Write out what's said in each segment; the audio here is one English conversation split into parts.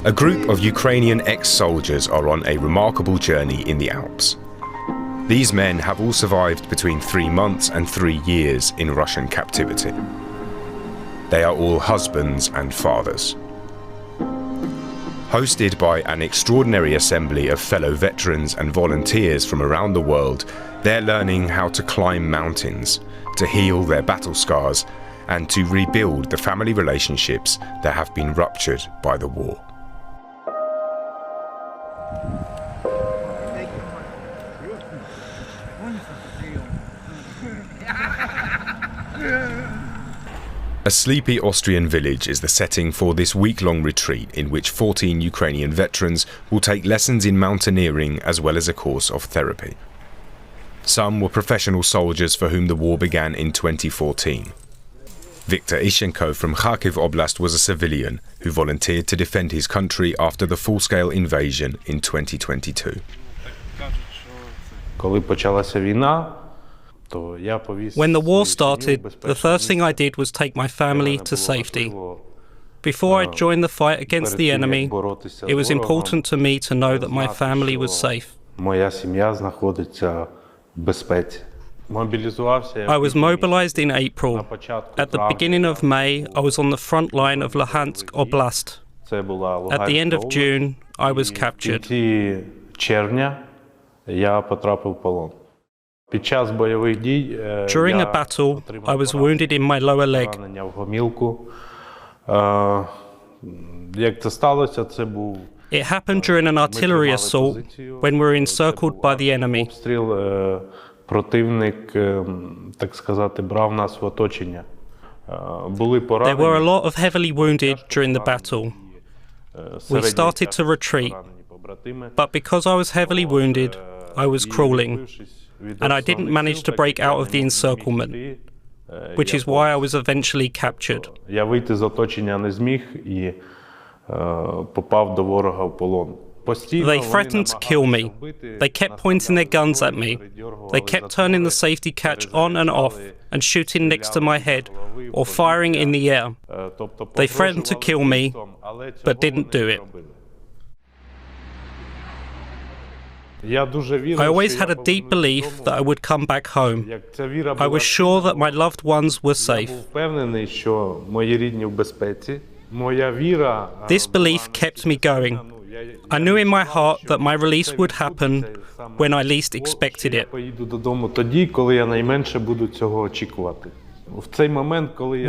A group of Ukrainian ex-soldiers are on a remarkable journey in the Alps. These men have all survived between 3 months and 3 years in Russian captivity. They are all husbands and fathers. Hosted by an extraordinary assembly of fellow veterans and volunteers from around the world, they're learning how to climb mountains, to heal their battle scars, and to rebuild the family relationships that have been ruptured by the war. A sleepy Austrian village is the setting for this week-long retreat in which 14 Ukrainian veterans will take lessons in mountaineering as well as a course of therapy. Some were professional soldiers for whom the war began in 2014. Viktor Ischenko from Kharkiv Oblast was a civilian who volunteered to defend his country after the full-scale invasion in 2022. When the war started, the first thing I did was take my family to safety. Before I joined the fight against the enemy, it was important to me to know that my family was safe. I was mobilized in April. At the beginning of May, I was on the front line of Luhansk Oblast. At the end of June, I was captured. During a battle, I was wounded in my lower leg. It happened during an artillery assault when we were encircled by the enemy. There were a lot of heavily wounded during the battle. We started to retreat, but because I was heavily wounded, I was crawling, and I didn't manage to break out of the encirclement, which is why I was eventually captured. They threatened to kill me. They kept pointing their guns at me. They kept turning the safety catch on and off and shooting next to my head or firing in the air. They threatened to kill me, but didn't do it. I always had a deep belief that I would come back home. I was sure that my loved ones were safe. This belief kept me going. I knew in my heart that my release would happen when I least expected it.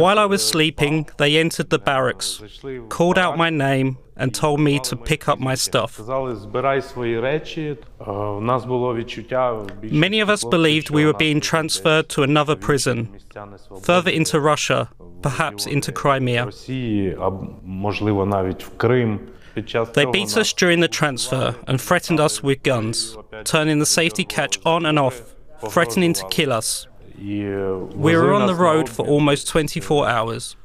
While I was sleeping, they entered the barracks, called out my name, and told me to pick up my stuff. Many of us believed we were being transferred to another prison, further into Russia, perhaps into Crimea. They beat us during the transfer and threatened us with guns, turning the safety catch on and off, threatening to kill us. We were on the road for almost 24 hours.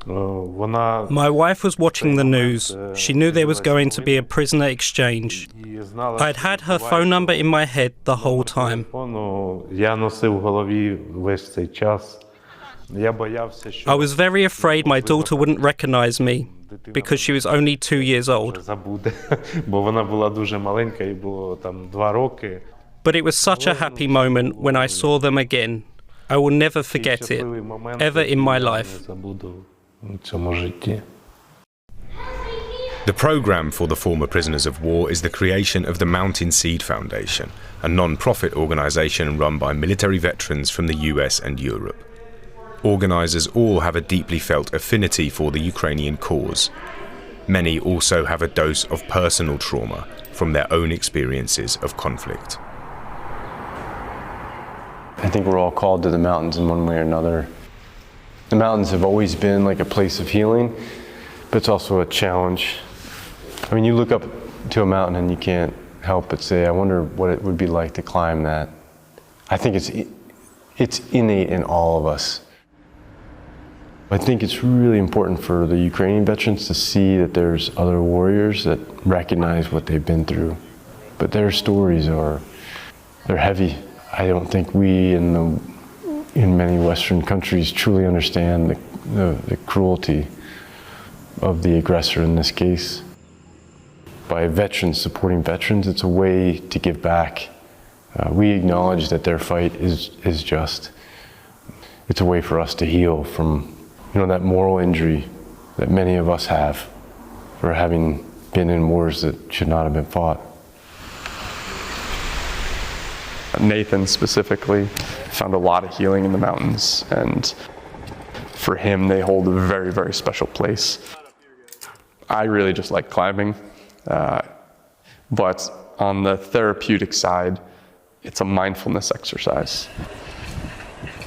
My wife was watching the news. She knew there was going to be a prisoner exchange. I'd had her phone number in my head the whole time. I was very afraid my daughter wouldn't recognize me because she was only 2 years old. But it was such a happy moment when I saw them again. I will never forget it, ever in my life. The program for the former prisoners of war is the creation of the Mountain Seed Foundation, a non-profit organization run by military veterans from the US and Europe. Organizers all have a deeply felt affinity for the Ukrainian cause. Many also have a dose of personal trauma from their own experiences of conflict. I think we're all called to the mountains in one way or another. The mountains have always been like a place of healing, but it's also a challenge. I mean, you look up to a mountain and you can't help but say, I wonder what it would be like to climb that. I think it's innate in all of us. I think it's really important for the Ukrainian veterans to see that there's other warriors that recognize what they've been through. But their stories they're heavy. I don't think we in many Western countries truly understand the cruelty of the aggressor in this case. By veterans supporting veterans, it's a way to give back. We acknowledge that their fight is just. It's a way for us to heal from, that moral injury that many of us have for having been in wars that should not have been fought. Nathan specifically found a lot of healing in the mountains, and for him, they hold a very, very special place. I really just like climbing, but on the therapeutic side, it's a mindfulness exercise.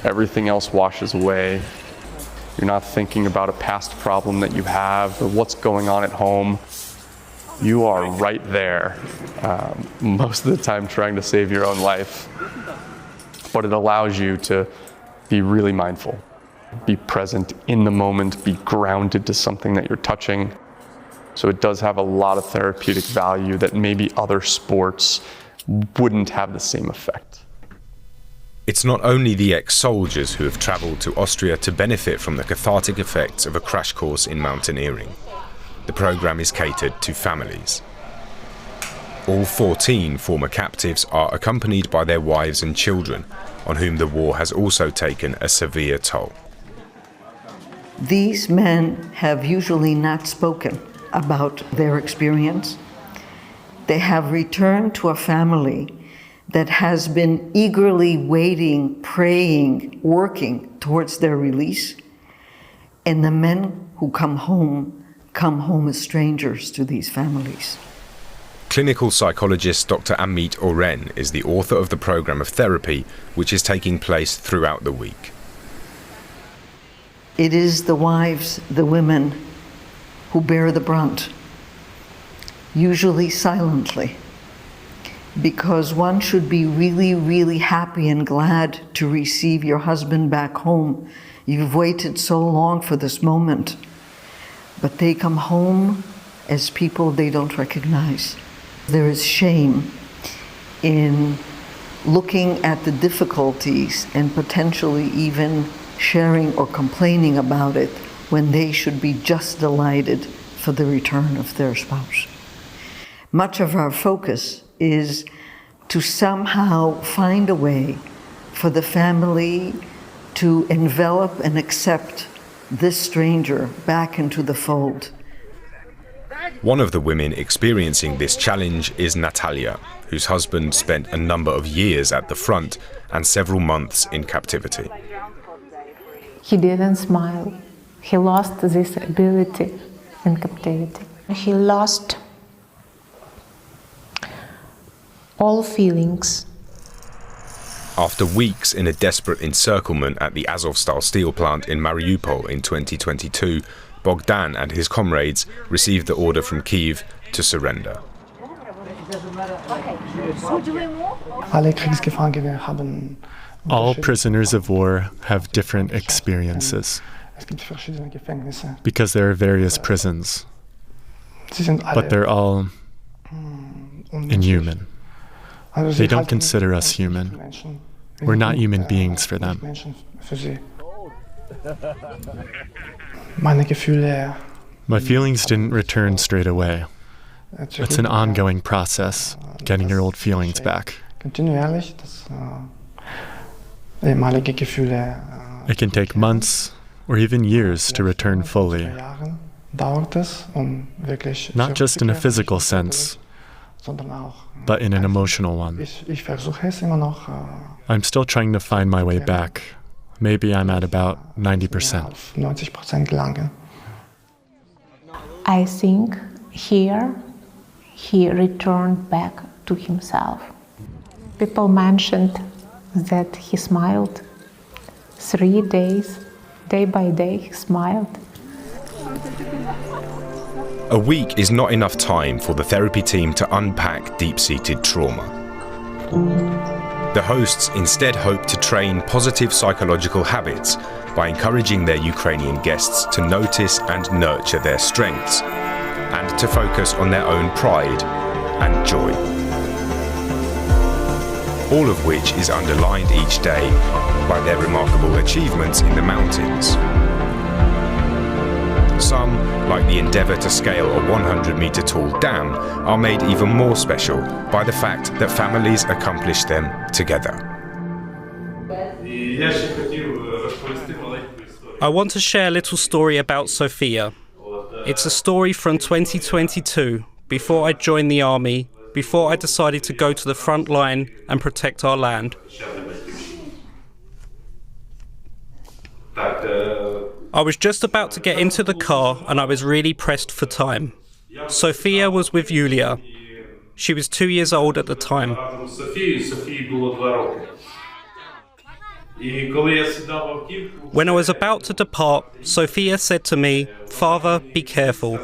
Everything else washes away. You're not thinking about a past problem that you have or what's going on at home. You are right there, most of the time trying to save your own life. But it allows you to be really mindful, be present in the moment, be grounded to something that you're touching. So it does have a lot of therapeutic value that maybe other sports wouldn't have the same effect. It's not only the ex-soldiers who have travelled to Austria to benefit from the cathartic effects of a crash course in mountaineering. The programme is catered to families. All 14 former captives are accompanied by their wives and children, on whom the war has also taken a severe toll. These men have usually not spoken about their experience. They have returned to a family that has been eagerly waiting, praying, working towards their release. And the men who come home as strangers to these families. Clinical psychologist Dr. Amit Oren is the author of the programme of therapy, which is taking place throughout the week. It is the wives, the women, who bear the brunt, usually silently, because one should be really, really happy and glad to receive your husband back home. You've waited so long for this moment. But they come home as people they don't recognize. There is shame in looking at the difficulties and potentially even sharing or complaining about it when they should be just delighted for the return of their spouse. Much of our focus is to somehow find a way for the family to envelop and accept this stranger back into the fold. One of the women experiencing this challenge is Natalya, whose husband spent a number of years at the front and several months in captivity. He didn't smile. He lost this ability in captivity. He lost all feelings. After weeks in a desperate encirclement at the Azovstal steel plant in Mariupol in 2022, Bogdan and his comrades received the order from Kyiv to surrender. All prisoners of war have different experiences because there are various prisons, but they're all inhuman. They don't consider us human. We're not human beings for them. My feelings didn't return straight away. It's an ongoing process, getting your old feelings back. It can take months or even years to return fully. Not just in a physical sense, but in an emotional one. I'm still trying to find my way back. Maybe I'm at about 90%. I think here he returned back to himself. People mentioned that he smiled. 3 days, day by day, he smiled. A week is not enough time for the therapy team to unpack deep-seated trauma. The hosts instead hope to train positive psychological habits by encouraging their Ukrainian guests to notice and nurture their strengths and to focus on their own pride and joy. All of which is underlined each day by their remarkable achievements in the mountains. Some like the endeavour to scale a 100-metre tall dam, are made even more special by the fact that families accomplish them together. I want to share a little story about Sophia. It's a story from 2022, before I joined the army, before I decided to go to the front line and protect our land. I was just about to get into the car and I was really pressed for time. Sophia was with Yulia. She was 2 years old at the time. When I was about to depart, Sophia said to me, "Father, be careful."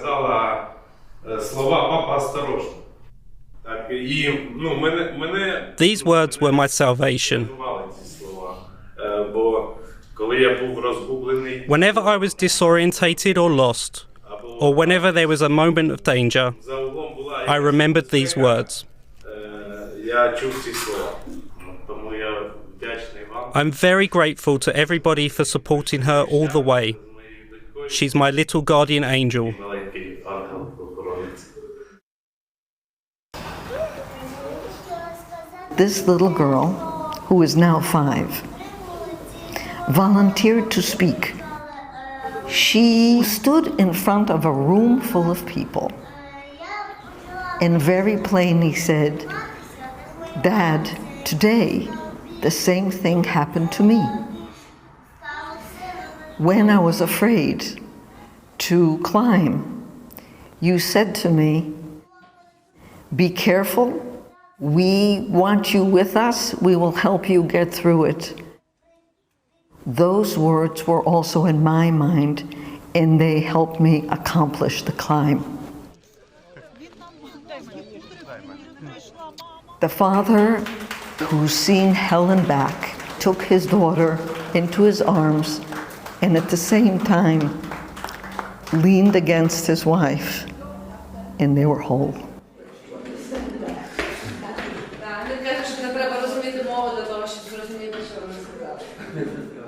These words were my salvation. Whenever I was disorientated or lost, or whenever there was a moment of danger, I remembered these words. I'm very grateful to everybody for supporting her all the way. She's my little guardian angel. This little girl, who is now 5, volunteered to speak. She stood in front of a room full of people and very plainly said, "Dad, today the same thing happened to me. When I was afraid to climb, you said to me, 'Be careful, we want you with us, we will help you get through it.'" Those words were also in my mind, and they helped me accomplish the climb. The father who's seen hell and back took his daughter into his arms and at the same time leaned against his wife, and they were whole. Не треба розуміти мову для того, щоб зрозуміти, що вони сказали.